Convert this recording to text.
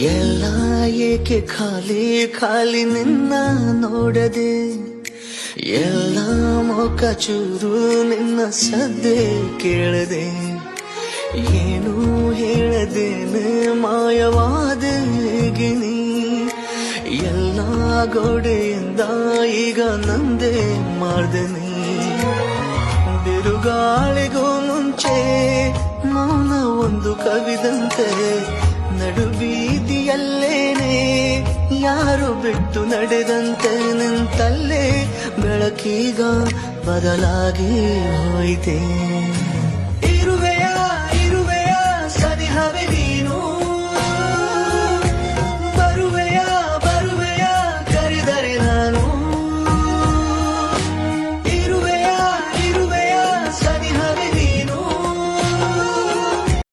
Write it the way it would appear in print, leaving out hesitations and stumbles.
ಎಲ್ಲ ಏಕೆ ಖಾಲಿ ಖಾಲಿ ನಿನ್ನ ನೋಡದೆ, ಎಲ್ಲ ಮೊಕ ಚೂರು ನಿನ್ನ ಸದ್ದೆ ಕೇಳದೆ, ಏನು ಹೇಳದೇನೆ ಮಾಯವಾದ ಗಿನಿ, ಎಲ್ಲ ಗೋಡೆಯಿಂದ ಈಗ ನಂದೇ ಮಾಡ್ದನಿ. ಬಿರುಗಾಳಿಗೂ ಮುಂಚೆ ಮೌನ ಒಂದು ಕವಿದಂತೆ, ನಡುಬೀದಿಯಲ್ಲೇನೆ ಯಾರು ಬಿಟ್ಟು ನಡೆದಂತೆ ನಿಂತಲ್ಲೇ ಬೆಳಕೀಗ ಬದಲಾಗಿ ಹೋಯಿತೆ.